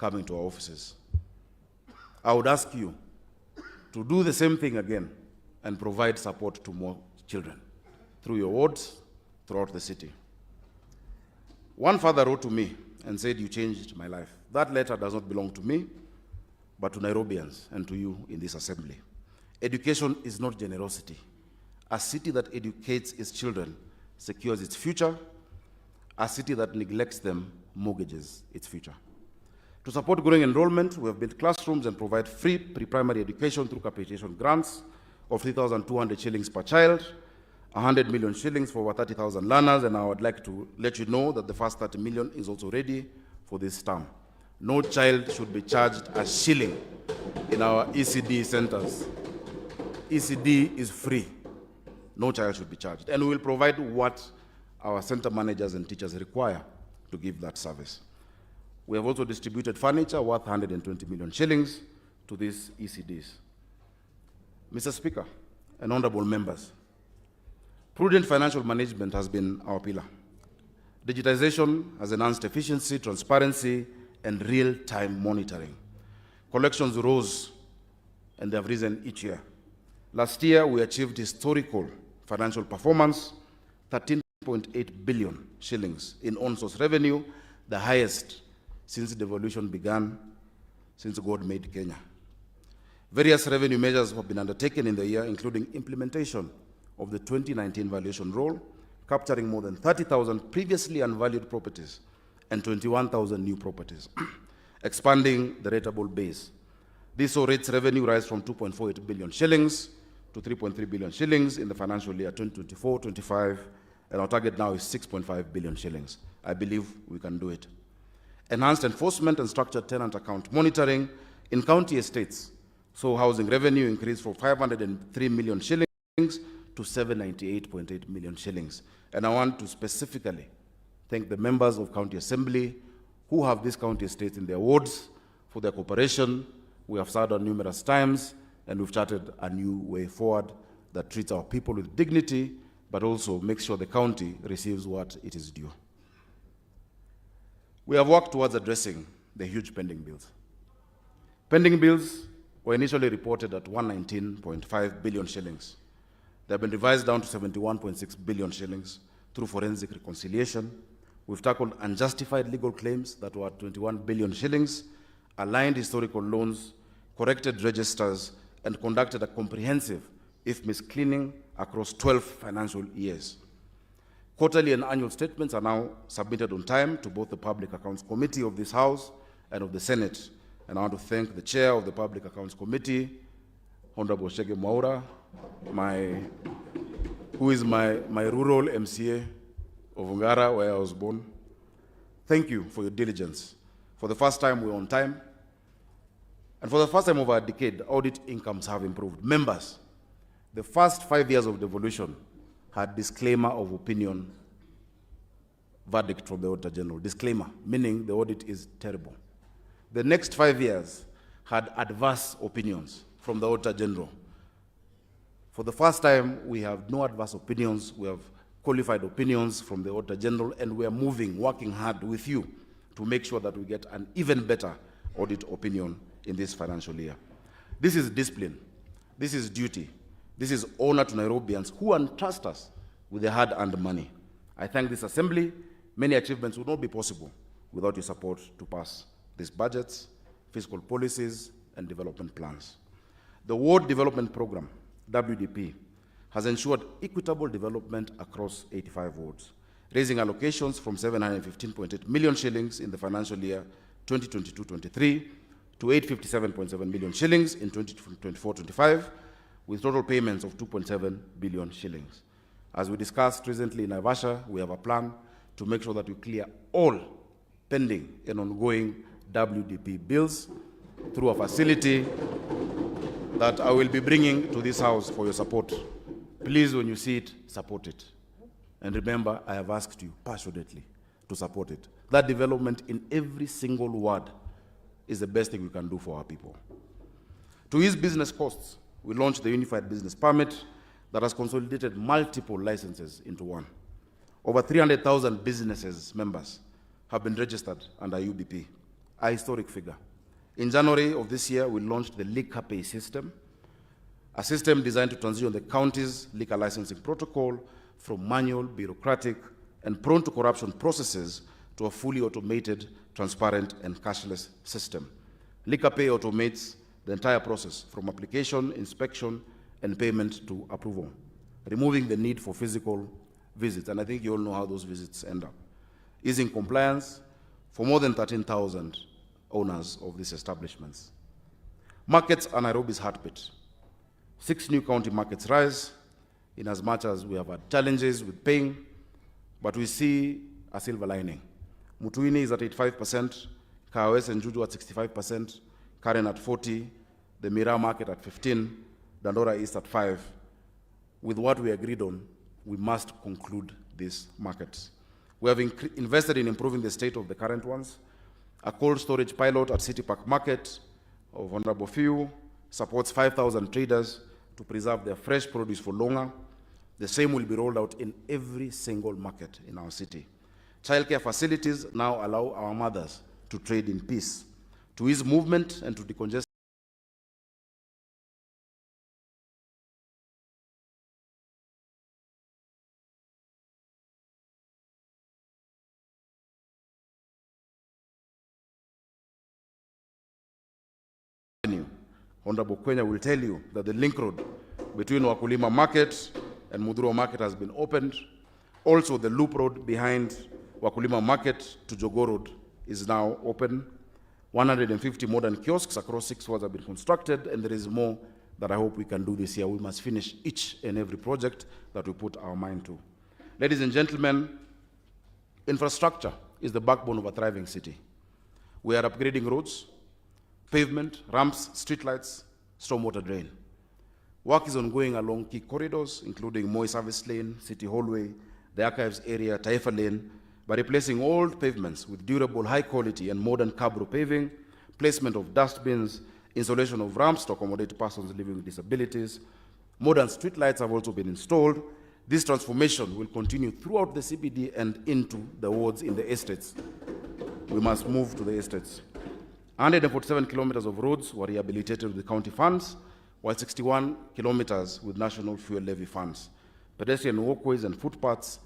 coming to our offices. I would ask you to do the same thing again and provide support to more children through your wards throughout the city. One father wrote to me and said, "You changed my life." That letter does not belong to me, but to Nairobians and to you in this assembly. Education is not generosity. A city that educates its children secures its future. A city that neglects them mortgages its future. To support growing enrollment, we have built classrooms and provide free pre-primary education through capitation grants of 3,200 shillings per child, 100 million shillings for over 30,000 learners, and I would like to let you know that the first 30 million is also ready for this term. No child should be charged a shilling in our ECD centers. ECD is free. No child should be charged. And we will provide what our center managers and teachers require to give that service. We have also distributed furniture worth 120 million shillings to these ECDs. Mr. Speaker and honorable members, prudent financial management has been our pillar. Digitization has enhanced efficiency, transparency, and real-time monitoring. Collections rose, and they have risen each year. Last year, we achieved historical financial performance, 13.8 billion shillings in on-source revenue, the highest since devolution began, since God made Kenya. Various revenue measures have been undertaken in the year, including implementation of the 2019 valuation roll, capturing more than 30,000 previously unvalued properties and 21,000 new properties, expanding the rateable base. This saw rates revenue rise from 2.48 billion shillings to 3.3 billion shillings in the financial year 2024-25, and our target now is 6.5 billion shillings. I believe we can do it. Enhanced enforcement and structured tenant account monitoring in county estates saw housing revenue increase from 503 million shillings to 798.8 million shillings. And I want to specifically thank the members of County Assembly who have these county estates in their wards for their cooperation. We have sat down numerous times and we've charted a new way forward that treats our people with dignity, but also makes sure the county receives what it is due. We have worked towards addressing the huge pending bills. Pending bills were initially reported at 119.5 billion shillings. They have been revised down to 71.6 billion shillings through forensic reconciliation. We've tackled unjustified legal claims that were at 21 billion shillings, aligned historical loans, corrected registers, and conducted a comprehensive IFMIS cleaning across 12 financial years. Quarterly and annual statements are now submitted on time to both the Public Accounts Committee of this House and of the Senate. And I want to thank the Chair of the Public Accounts Committee, Honorable Shege Mwaura, who is my rural MCA of Ungara, where I was born. Thank you for your diligence. For the first time, we're on time. And for the first time over a decade, audit incomes have improved. Members, the first 5 years of devolution had disclaimer of opinion verdict from the Auditor General. Disclaimer, meaning the audit is terrible. The next 5 years had adverse opinions from the Auditor General. For the first time, we have no adverse opinions. We have qualified opinions from the Auditor General, and we are working hard with you to make sure that we get an even better audit opinion in this financial year. This is discipline. This is duty. This is honor to Nairobians who entrust us with their hard-earned money. I thank this assembly. Many achievements would not be possible without your support to pass these budgets, fiscal policies, and development plans. The Ward Development Program, WDP, has ensured equitable development across 85 wards, raising allocations from 715.8 million shillings in the financial year 2022-23 to 857.7 million shillings in 2024-25, with total payments of 2.7 billion shillings. As we discussed recently in Naivasha, we have a plan to make sure that we clear all pending and ongoing WDP bills through a facility that I will be bringing to this House for your support. Please, when you see it, support it. And remember, I have asked you passionately to support it. That development in every single ward is the best thing we can do for our people. To ease business costs, we launched the Unified Business Permit that has consolidated multiple licenses into one. Over 300,000 businesses members have been registered under UBP, a historic figure. In January of this year, we launched the Liquor Pay system, a system designed to transition the county's liquor licensing protocol from manual, bureaucratic, and prone to corruption processes to a fully automated, transparent, and cashless system. Liquor Pay automates the entire process from application, inspection, and payment to approval, removing the need for physical visits. And I think you all know how those visits end up. Easing compliance for more than 13,000 owners of these establishments. Markets are Nairobi's heartbeat. 6 new county markets rise, in as much as we have had challenges with paying, but we see a silver lining. Mutuini is at 85%, Kawes and Juju at 65%, Karen at 40%, the Mira market at 15%, Dandora East at 5%. With what we agreed on, we must conclude these markets. We have invested in improving the state of the current ones. A cold storage pilot at City Park Market of Honorable Few supports 5,000 traders to preserve their fresh produce for longer. The same will be rolled out in every single market in our city. Childcare facilities now allow our mothers to trade in peace, to ease movement and to decongest Honorable Kwenya will tell you that the link road between Wakulima Market and Mudhuro Market has been opened. Also, the loop road behind Wakulima Market to Jogoo Road is now open. 150 modern kiosks across 6 wards have been constructed, and there is more that I hope we can do this year. We must finish each and every project that we put our mind to. Ladies and gentlemen, infrastructure is the backbone of a thriving city. We are upgrading roads, pavement, ramps, streetlights, stormwater drain. Work is ongoing along key corridors, including Moi Service Lane, City Hallway, the Archives area, Taifa Lane, by replacing old pavements with durable, high quality, and modern cabro paving, placement of dustbins, installation of ramps to accommodate persons living with disabilities. Modern streetlights have also been installed. This transformation will continue throughout the CBD and into the wards in the estates. We must move to the estates. 147 kilometers of roads were rehabilitated with the county funds, while 61 kilometers with national fuel levy funds. Pedestrian walkways and footpaths,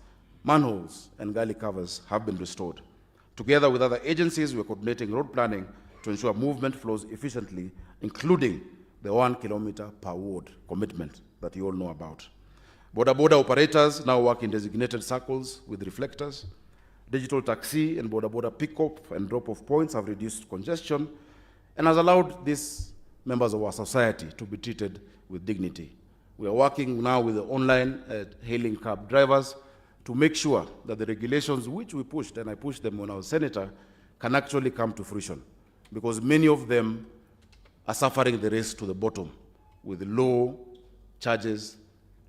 manholes, and gully covers have been restored. Together with other agencies, we are coordinating road planning to ensure movement flows efficiently, including the 1 kilometer per ward commitment that you all know about. Border operators now work in designated circles with reflectors. Digital taxi and border pick-up and drop-off points have reduced congestion and has allowed these members of our society to be treated with dignity. We are working now with the online hailing cab drivers to make sure that the regulations which we pushed, and I pushed them when I was senator, can actually come to fruition, because many of them are suffering the race to the bottom with low charges,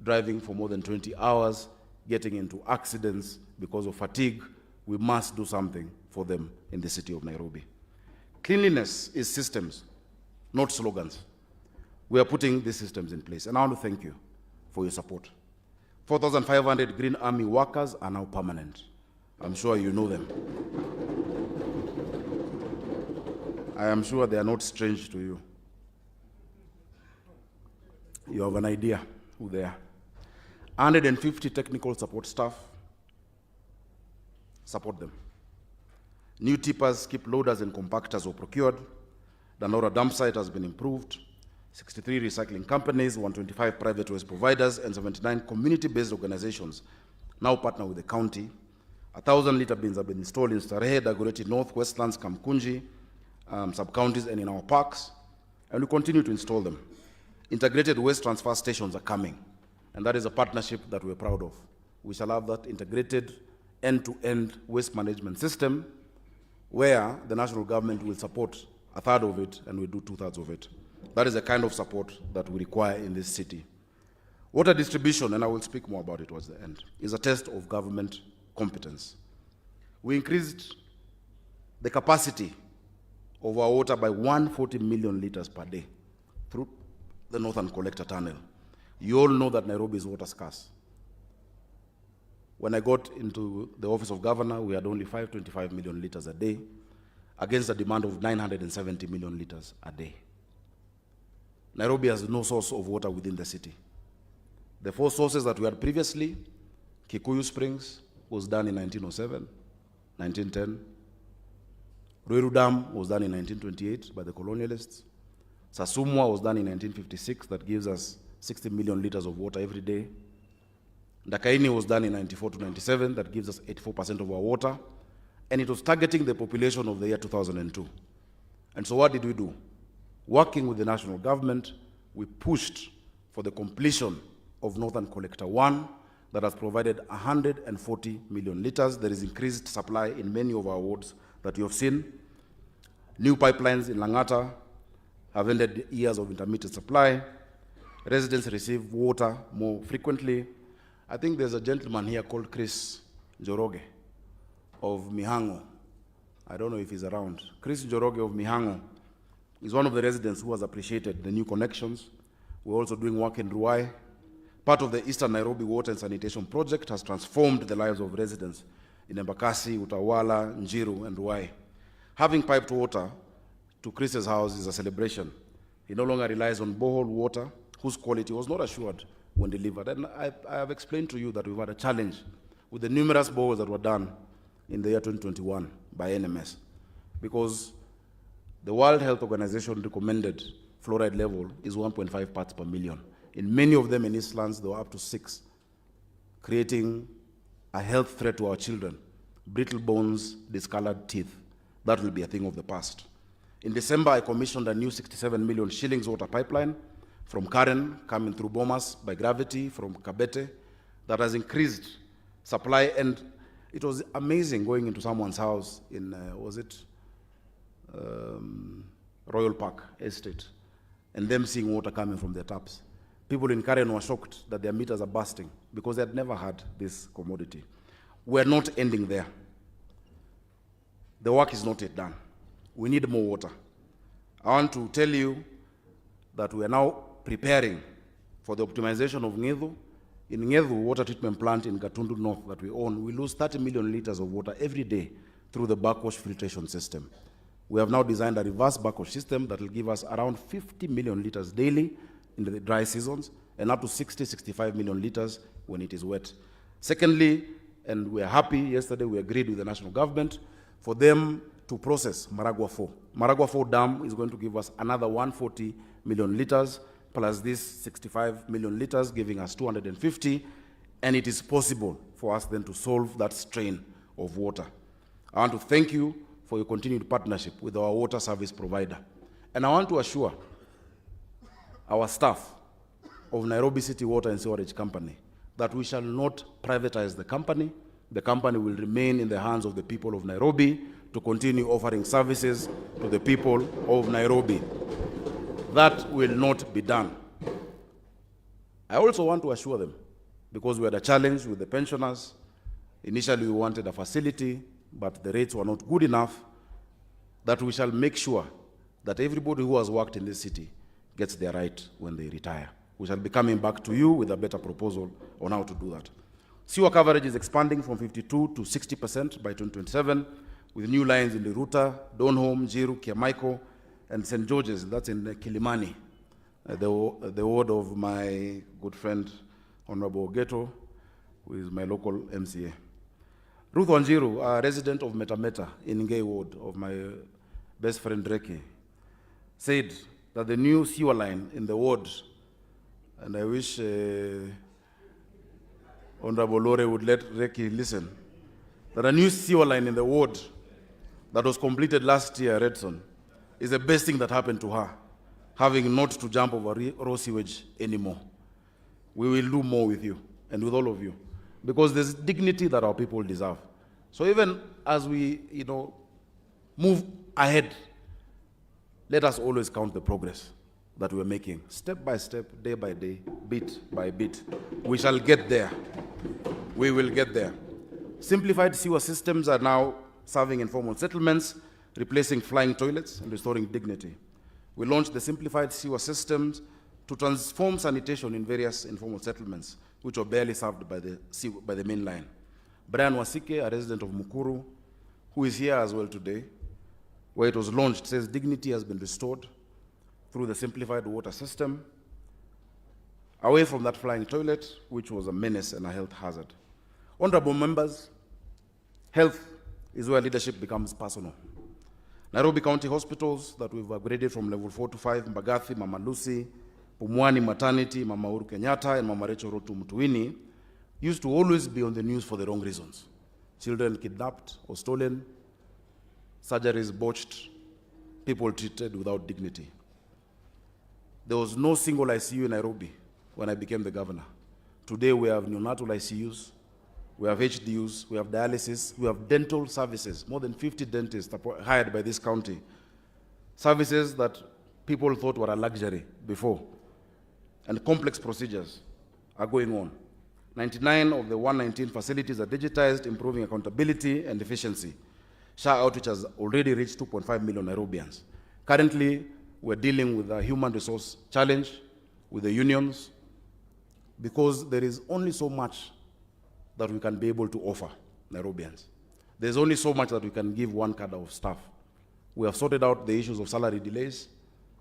driving for more than 20 hours, getting into accidents because of fatigue. We must do something for them in the city of Nairobi. Cleanliness is systems, not slogans. We are putting these systems in place, and I want to thank you for your support. 4,500 Green Army workers are now permanent. I'm sure you know them. I am sure they are not strange to you. You have an idea who they are. 150 technical support staff. Support them. New tippers, skip loaders, and compactors were procured. The Nora dump site has been improved. 63 recycling companies, 125 private waste providers, and 79 community-based organizations now partner with the county. 1,000-liter bins have been installed in Starehe, Dagoretti North, Westlands, Kamkunji, sub-counties, and in our parks, and we continue to install them. Integrated waste transfer stations are coming, and that is a partnership that we're proud of. We shall have that integrated end-to-end waste management system where the national government will support 1/3 of it and we do 2/3 of it. That is the kind of support that we require in this city. Water distribution, and I will speak more about it towards the end, is a test of government competence. We increased the capacity of our water by 140 million liters per day through the Northern Collector Tunnel. You all know that Nairobi is water scarce. When I got into the office of governor, we had only 525 million liters a day. against a demand of 970 million liters a day. Nairobi has no source of water within the city. The 4 sources that we had previously, Kikuyu Springs was done in 1907, 1910. Ruiru Dam was done in 1928 by the colonialists. Sasumwa was done in 1956, that gives us 60 million liters of water every day. Ndakaini was done in 94 to 97, that gives us 84% of our water. And it was targeting the population of the year 2002. And so what did we do? Working with the national government, we pushed for the completion of Northern Collector 1 that has provided 140 million liters. There is increased supply in many of our wards that you have seen. New pipelines in Langata have ended years of intermittent supply. Residents receive water more frequently. I think there's a gentleman here called Chris Njoroge of Mihango. I don't know if he's around. Chris Njoroge of Mihango is one of the residents who has appreciated the new connections. We're also doing work in Ruai. Part of the Eastern Nairobi Water and Sanitation Project has transformed the lives of residents in Embakasi, Utawala, Njiru, and Ruai. Having piped water to Chris's house is a celebration. He no longer relies on borehole water, whose quality was not assured when delivered. And I have explained to you that we've had a challenge with the numerous boreholes that were done in the year 2021 by NMS, because the World Health Organization recommended fluoride level is 1.5 parts per million. In many of them in Eastlands, they were up to 6, creating a health threat to our children. Brittle bones, discolored teeth. That will be a thing of the past. In December, I commissioned a new 67 million shillings water pipeline from Karen, coming through Bomas by gravity, from Kabete, that has increased supply. And it was amazing going into someone's house in, Royal Park Estate, and them seeing water coming from their taps. People in Karen were shocked that their meters are bursting because they had never had this commodity. We're not ending there. The work is not yet done. We need more water. I want to tell you that we are now preparing for the optimization of Ngedu. In Ngedu water treatment plant in Gatundu North that we own, we lose 30 million liters of water every day through the backwash filtration system. We have now designed a reverse backwash system that will give us around 50 million liters daily in the dry seasons and up to 65 million liters when it is wet. Secondly, and we are happy, yesterday we agreed with the national government for them to process Maragua 4. Maragua 4 dam is going to give us another 140 million liters, plus this 65 million liters, giving us 250, and it is possible for us then to solve that strain of water. I want to thank you for your continued partnership with our water service provider. And I want to assure our staff of Nairobi City Water and Sewerage Company that we shall not privatize the company. The company will remain in the hands of the people of Nairobi to continue offering services to the people of Nairobi. That will not be done. I also want to assure them, because we had a challenge with the pensioners. Initially, we wanted a facility, but the rates were not good enough, that we shall make sure that everybody who has worked in this city gets their right when they retire. We shall be coming back to you with a better proposal on how to do that. Sewer coverage is expanding from 52 to 60% by 2027, with new lines in the Ruta, Donholm, Jiru, Kiamaiko, and St. George's, that's in Kilimani, the ward of my good friend, Honorable Geto, who is my local MCA. Ruth Wanjiru, a resident of Metameta in Ngei ward of my best friend Reki, said that the new sewer line in the ward, and I wish Honorable Lore would let Reki listen, that a new sewer line in the ward that was completed last year, Redson, is the best thing that happened to her, having not to jump over raw sewage anymore. We will do more with you and with all of you, because there's dignity that our people deserve. So even as we, move ahead, let us always count the progress that we're making, step by step, day by day, bit by bit. We shall get there. We will get there. Simplified sewer systems are now serving informal settlements, replacing flying toilets and restoring dignity. We launched the simplified sewer systems to transform sanitation in various informal settlements, which were barely served by the main line. Brian Wasike, a resident of Mukuru, who is here as well today, where it was launched, it says dignity has been restored through the simplified water system, away from that flying toilet, which was a menace and a health hazard. Honorable members, health is where leadership becomes personal. Nairobi County hospitals that we've upgraded from level 4 to 5, Mbagathi, Mama Lucy, Pumwani Maternity, Mama Uhuru Kenyatta, and Mama Rachel Rotu Mtuini, used to always be on the news for the wrong reasons. Children kidnapped or stolen, surgeries botched, people treated without dignity. There was no single ICU in Nairobi when I became the governor. Today we have neonatal ICUs, we have HDUs, we have dialysis, we have dental services, more than 50 dentists hired by this county. Services that people thought were a luxury before. And complex procedures are going on. 99 of the 119 facilities are digitized, improving accountability and efficiency. SHA outreach has already reached 2.5 million Nairobians. Currently, we're dealing with a human resource challenge with the unions because there is only so much that we can be able to offer Nairobians. There's only so much that we can give one cadre of staff. We have sorted out the issues of salary delays.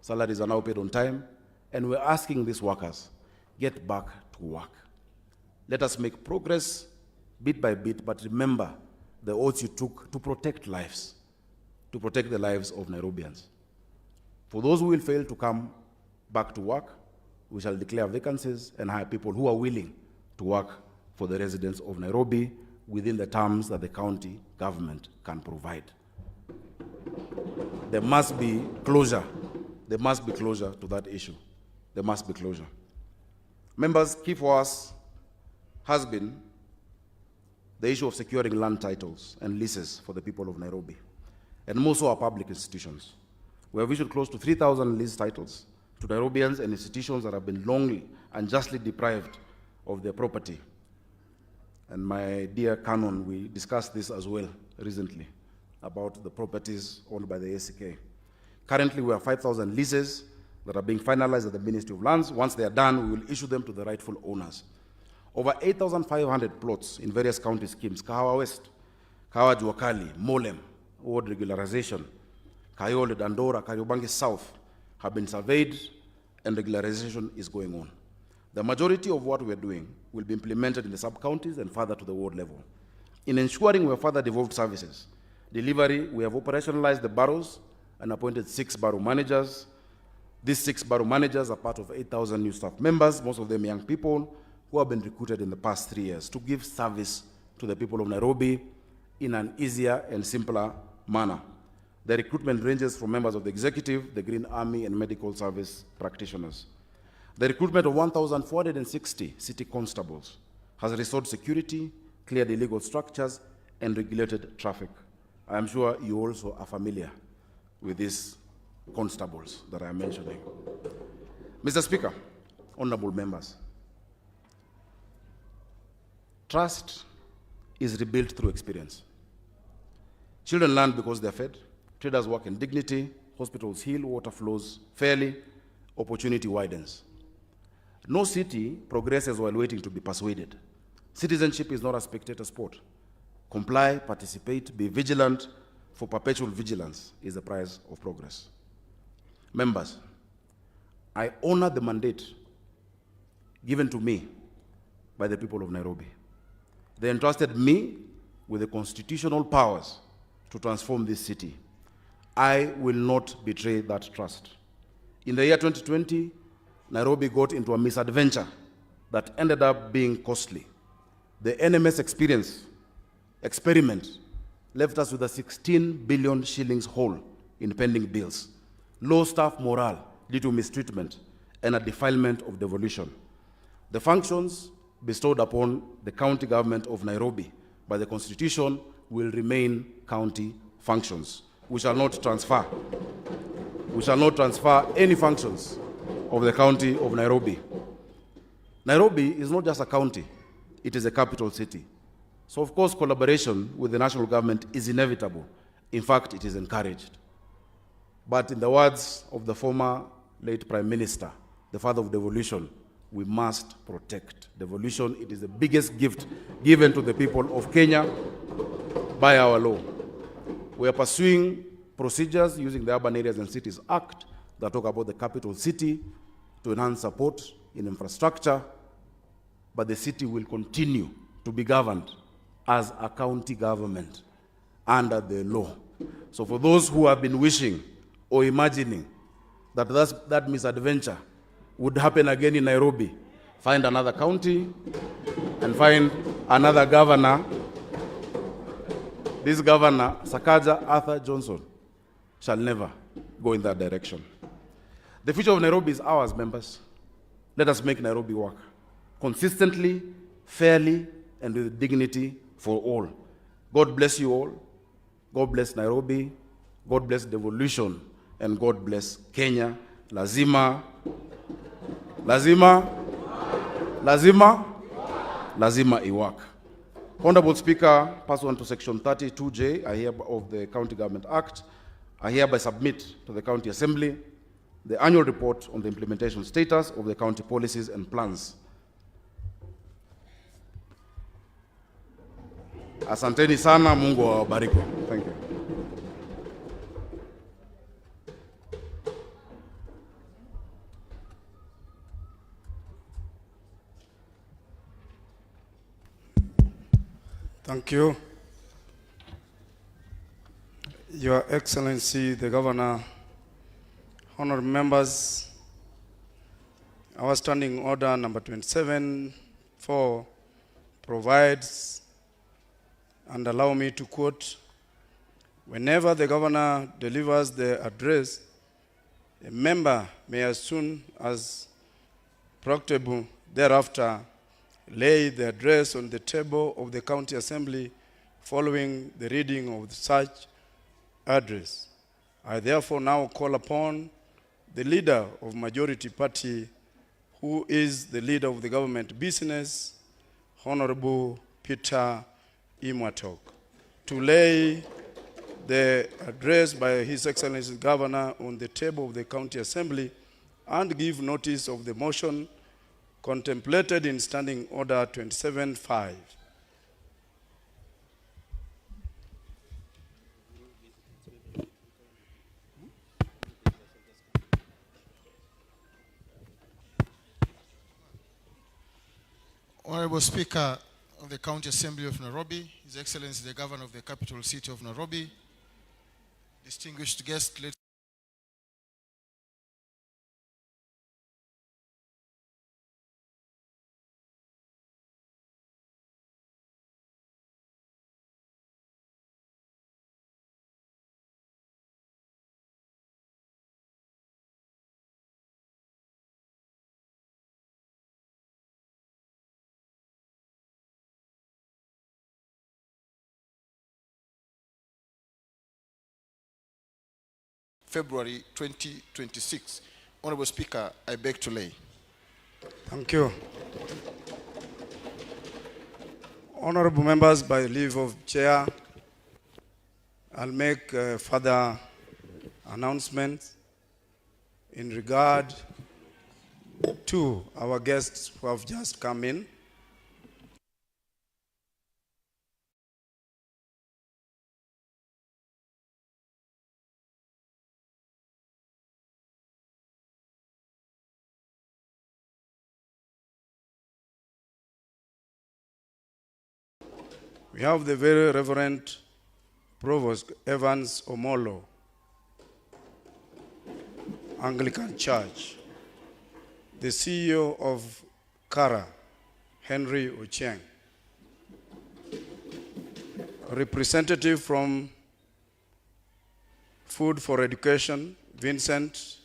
Salaries are now paid on time. And we're asking these workers, get back to work. Let us make progress bit by bit, but remember the oaths you took to protect lives, to protect the lives of Nairobians. For those who will fail to come back to work, we shall declare vacancies and hire people who are willing to work for the residents of Nairobi within the terms that the county government can provide. There must be closure. There must be closure to that issue. There must be closure. Members, key for us has been the issue of securing land titles and leases for the people of Nairobi, and more so our public institutions. We have issued close to 3,000 lease titles to Nairobians and institutions that have been wrongly and justly deprived of their property. And my dear Canon, we discussed this as well recently about the properties owned by the ACK. Currently, we have 5,000 leases that are being finalized at the Ministry of Lands. Once they are done, we will issue them to the rightful owners. Over 8,500 plots in various county schemes, Kahawa West, Kahawa Juakali, Molem, Ward Regularization, Kayole, Dandora, Kariobangi South have been surveyed and regularization is going on. The majority of what we're doing will be implemented in the sub-counties and further to the ward level. In ensuring we have further devolved services, delivery, we have operationalized the boroughs and appointed 6 borough managers. These 6 borough managers are part of 8,000 new staff members, most of them young people who have been recruited in the past 3 years to give service to the people of Nairobi in an easier and simpler manner. The recruitment ranges from members of the executive, the Green Army, and medical service practitioners. The recruitment of 1,460 city constables has restored security, cleared illegal structures, and regulated traffic. I am sure you also are familiar with these constables that I am mentioning. Mr. Speaker, honorable members, trust is rebuilt through experience. Children learn because they're fed, traders work in dignity, hospitals heal, water flows fairly, opportunity widens. No city progresses while waiting to be persuaded. Citizenship is not a spectator sport. Comply, participate, be vigilant, for perpetual vigilance is the price of progress. Members, I honor the mandate given to me by the people of Nairobi. They entrusted me with the constitutional powers to transform this city. I will not betray that trust. In the year 2020, Nairobi got into a misadventure that ended up being costly. The NMS experiment left us with a 16 billion shillings hole in pending bills, low staff morale due to mistreatment, and a defilement of devolution. The functions bestowed upon the county government of Nairobi by the Constitution will remain county functions. We shall not transfer. We shall not transfer any functions of the county of Nairobi. Nairobi is not just a county, it is a capital city. So of course collaboration with the national government is inevitable. In fact, it is encouraged. But in the words of the former late Prime Minister, the father of devolution, we must protect devolution. It is the biggest gift given to the people of Kenya by our law. We are pursuing procedures using the Urban Areas and Cities Act that talk about the capital city to enhance support in infrastructure, but the city will continue to be governed as a county government under the law. So for those who have been wishing or imagining that that misadventure would happen again in Nairobi, find another county and find another governor. This governor, Sakaja Arthur Johnson, shall never go in that direction. The future of Nairobi is ours, members. Let us make Nairobi work consistently, fairly, and with dignity for all. God bless you all. God bless Nairobi. God bless devolution. And God bless Kenya. Lazima iwak. Honorable Speaker, pursuant to Section 32J of the County Government Act, I hereby submit to the County Assembly the annual report on the implementation status of the county policies and plans. Asanteni sana, Mungu awabariki. Thank you. Thank you. Your Excellency, the Governor, honorable members, our standing order number 27-4 provides, and allow me to quote, whenever the governor delivers the address, a member may as soon as practicable thereafter lay the address on the table of the county assembly following the reading of such address. I therefore now call upon the leader of majority party, who is the leader of the government business, Honorable Peter Imwatok, to lay the address by His Excellency the Governor on the table of the county assembly and give notice of the motion contemplated in Standing Order 27-5. Honorable Speaker of the County Assembly of Nairobi, His Excellency the Governor of the capital city of Nairobi, distinguished guests, ladies February 2026. Honorable Speaker, I beg to lay. Thank you. Honorable members, by leave of chair, I'll make further announcements in regard to our guests who have just come in. We have the very Reverend Provost Evans Omolo, Anglican Church, the CEO of Kara, Henry Ochieng, a representative from Food for Education, Vincent.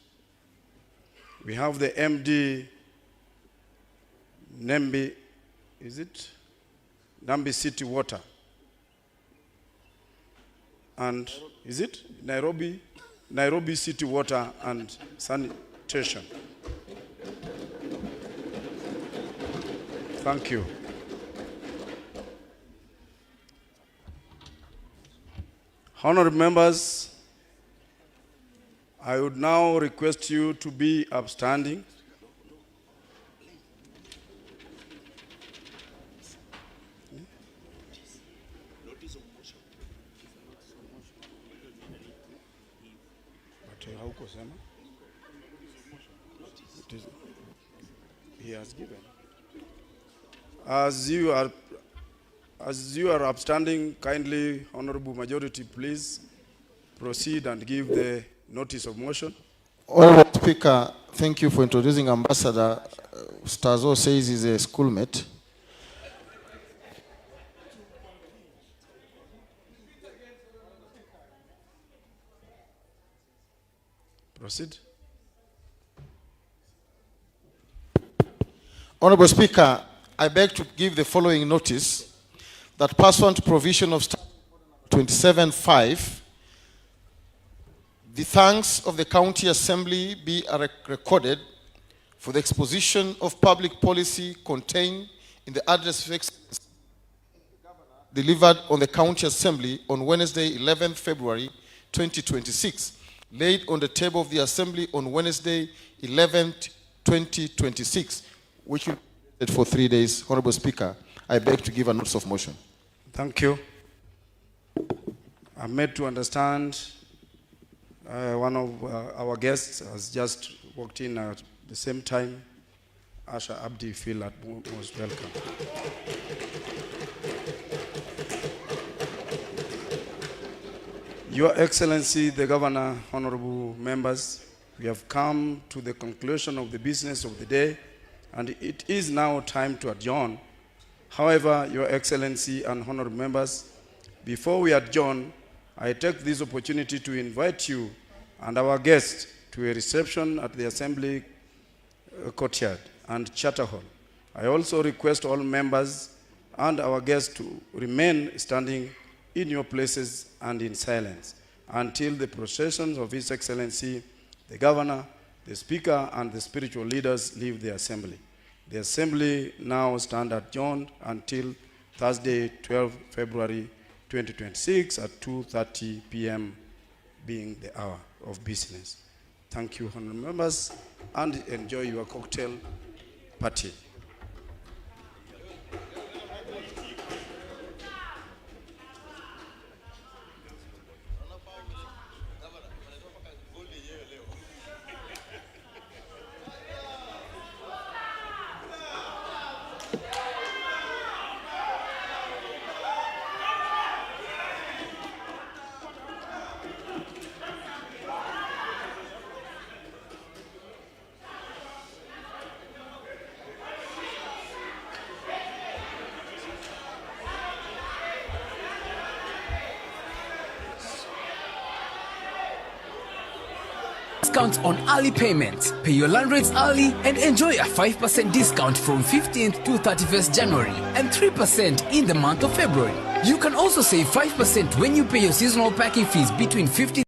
We have the MD, Nambi, is it? Nambi City Water. And is it Nairobi? Nairobi City Water and Sanitation. Thank you. Honored members, I would now request you to be upstanding. He has given. As you are upstanding, kindly, Honorable Majority, please proceed and give the notice of motion. Honorable Speaker, thank you for introducing Ambassador. Stazo says he's a schoolmate. Proceed. Honorable Speaker, I beg to give the following notice that pursuant to provision of 27(5), the thanks of the County Assembly be recorded for the exposition of public policy contained in the address of excellence delivered on the County Assembly on Wednesday, 11th February 2026, laid on the table of the Assembly on Wednesday, 11th, 2026, which will be for 3 days. Honorable Speaker, I beg to give a notice of motion. Thank you. I'm made to understand one of our guests has just walked in at the same time. Asha Abdi, feel most welcome. Your Excellency, the Governor, honorable members, we have come to the conclusion of the business of the day, and it is now time to adjourn. However, Your Excellency and honorable members, before we adjourn, I take this opportunity to invite you and our guests to a reception at the Assembly courtyard and Charter Hall. I also request all members and our guests to remain standing in your places and in silence until the processions of His Excellency, the Governor, the Speaker, and the spiritual leaders leave the Assembly. The Assembly now stands adjourned until Thursday, 12 February 2026 at 2:30 p.m. being the hour of business. Thank you, honorable members, and enjoy your cocktail party. Discounts on early payments. Pay your land rates early and enjoy a 5% discount from 15th to 31st January and 3% in the month of February. You can also save 5% when you pay your seasonal packing fees between 15th